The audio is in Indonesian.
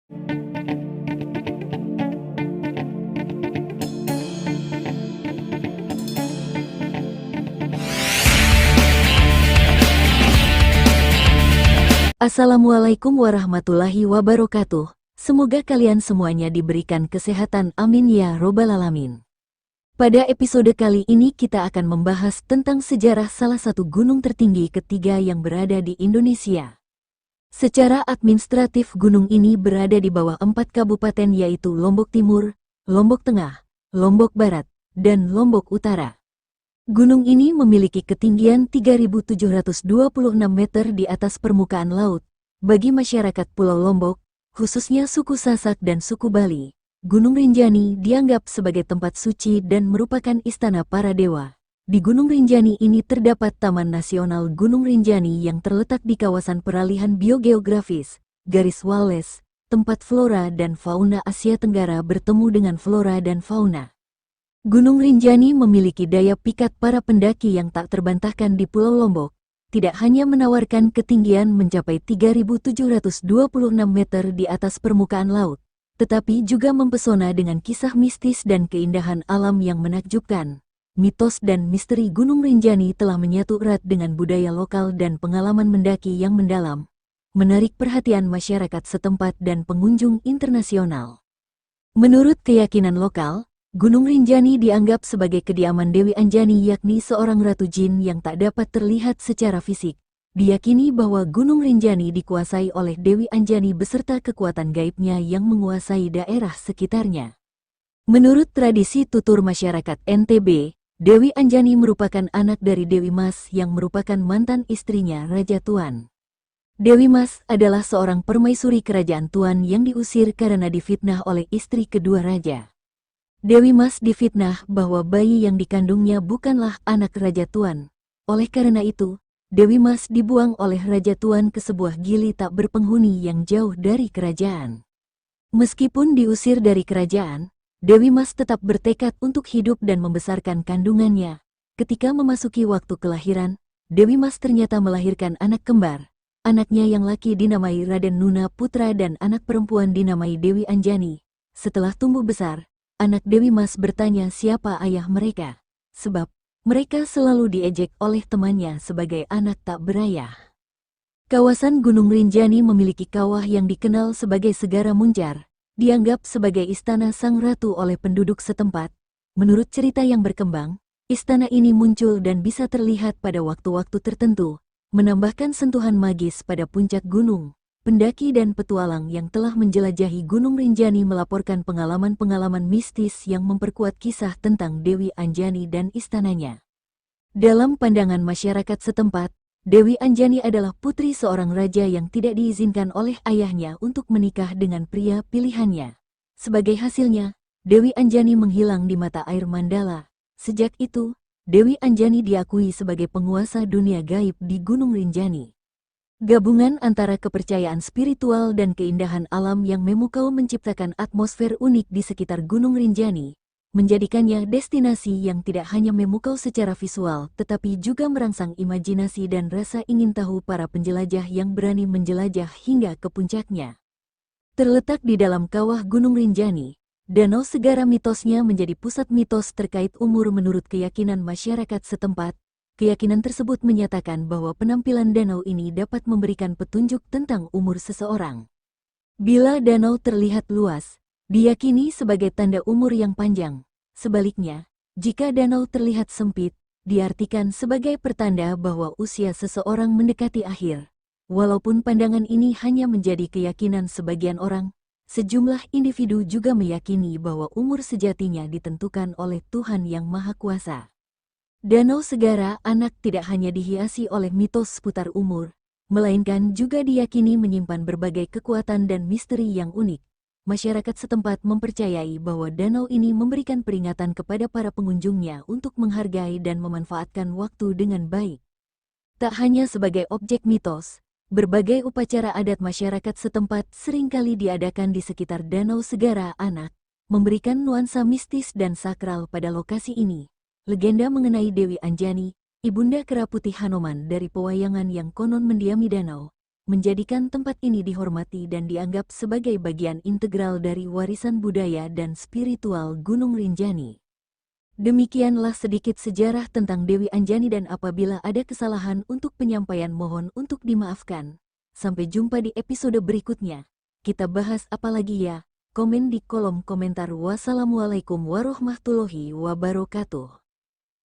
Assalamualaikum warahmatullahi wabarakatuh. Semoga kalian semuanya diberikan kesehatan, amin ya robbal alamin. Pada episode kali ini kita akan membahas tentang sejarah salah satu gunung tertinggi ketiga yang berada di Indonesia. Secara administratif gunung ini berada di bawah 4 kabupaten yaitu Lombok Timur, Lombok Tengah, Lombok Barat, dan Lombok Utara. Gunung ini memiliki ketinggian 3.726 meter di atas permukaan laut. Bagi masyarakat Pulau Lombok, khususnya suku Sasak dan suku Bali, Gunung Rinjani dianggap sebagai tempat suci dan merupakan istana para dewa. Di Gunung Rinjani ini terdapat Taman Nasional Gunung Rinjani yang terletak di kawasan peralihan biogeografis, garis Wallace, tempat flora dan fauna Asia Tenggara bertemu dengan flora dan fauna. Gunung Rinjani memiliki daya pikat para pendaki yang tak terbantahkan di Pulau Lombok, tidak hanya menawarkan ketinggian mencapai 3.726 meter di atas permukaan laut, tetapi juga mempesona dengan kisah mistis dan keindahan alam yang menakjubkan. Mitos dan misteri Gunung Rinjani telah menyatu erat dengan budaya lokal dan pengalaman mendaki yang mendalam, menarik perhatian masyarakat setempat dan pengunjung internasional. Menurut keyakinan lokal, Gunung Rinjani dianggap sebagai kediaman Dewi Anjani, yakni seorang ratu jin yang tak dapat terlihat secara fisik. Diyakini bahwa Gunung Rinjani dikuasai oleh Dewi Anjani beserta kekuatan gaibnya yang menguasai daerah sekitarnya. Menurut tradisi tutur masyarakat NTB, Dewi Anjani merupakan anak dari Dewi Mas yang merupakan mantan istrinya Raja Tuan. Dewi Mas adalah seorang permaisuri kerajaan Tuan yang diusir karena difitnah oleh istri kedua raja. Dewi Mas difitnah bahwa bayi yang dikandungnya bukanlah anak Raja Tuan. Oleh karena itu, Dewi Mas dibuang oleh Raja Tuan ke sebuah gili tak berpenghuni yang jauh dari kerajaan. Meskipun diusir dari kerajaan, Dewi Mas tetap bertekad untuk hidup dan membesarkan kandungannya. Ketika memasuki waktu kelahiran, Dewi Mas ternyata melahirkan anak kembar. Anaknya yang laki dinamai Raden Nuna Putra dan anak perempuan dinamai Dewi Anjani. Setelah tumbuh besar, anak Dewi Mas bertanya siapa ayah mereka, sebab mereka selalu diejek oleh temannya sebagai anak tak berayah. Kawasan Gunung Rinjani memiliki kawah yang dikenal sebagai Segara Muncar, dianggap sebagai istana sang ratu oleh penduduk setempat. Menurut cerita yang berkembang, istana ini muncul dan bisa terlihat pada waktu-waktu tertentu, menambahkan sentuhan magis pada puncak gunung. Pendaki dan petualang yang telah menjelajahi Gunung Rinjani melaporkan pengalaman-pengalaman mistis yang memperkuat kisah tentang Dewi Anjani dan istananya. Dalam pandangan masyarakat setempat, Dewi Anjani adalah putri seorang raja yang tidak diizinkan oleh ayahnya untuk menikah dengan pria pilihannya. Sebagai hasilnya, Dewi Anjani menghilang di mata air Mandala. Sejak itu, Dewi Anjani diakui sebagai penguasa dunia gaib di Gunung Rinjani. Gabungan antara kepercayaan spiritual dan keindahan alam yang memukau menciptakan atmosfer unik di sekitar Gunung Rinjani, menjadikannya destinasi yang tidak hanya memukau secara visual tetapi juga merangsang imajinasi dan rasa ingin tahu para penjelajah yang berani menjelajah hingga ke puncaknya. Terletak di dalam kawah Gunung Rinjani, Danau Segara mitosnya menjadi pusat mitos terkait umur menurut keyakinan masyarakat setempat. Keyakinan tersebut menyatakan bahwa penampilan danau ini dapat memberikan petunjuk tentang umur seseorang. Bila danau terlihat luas, diyakini sebagai tanda umur yang panjang. Sebaliknya, jika danau terlihat sempit, diartikan sebagai pertanda bahwa usia seseorang mendekati akhir. Walaupun pandangan ini hanya menjadi keyakinan sebagian orang, sejumlah individu juga meyakini bahwa umur sejatinya ditentukan oleh Tuhan Yang Maha Kuasa. Danau Segara Anak tidak hanya dihiasi oleh mitos seputar umur, melainkan juga diyakini menyimpan berbagai kekuatan dan misteri yang unik. Masyarakat setempat mempercayai bahwa danau ini memberikan peringatan kepada para pengunjungnya untuk menghargai dan memanfaatkan waktu dengan baik. Tak hanya sebagai objek mitos, berbagai upacara adat masyarakat setempat seringkali diadakan di sekitar Danau Segara Anak, memberikan nuansa mistis dan sakral pada lokasi ini. Legenda mengenai Dewi Anjani, Ibunda Kera Putih Hanoman dari pewayangan yang konon mendiami danau, menjadikan tempat ini dihormati dan dianggap sebagai bagian integral dari warisan budaya dan spiritual Gunung Rinjani. Demikianlah sedikit sejarah tentang Dewi Anjani, dan apabila ada kesalahan untuk penyampaian mohon untuk dimaafkan. Sampai jumpa di episode berikutnya. Kita bahas apa lagi ya? Komen di kolom komentar. Wassalamualaikum warahmatullahi wabarakatuh.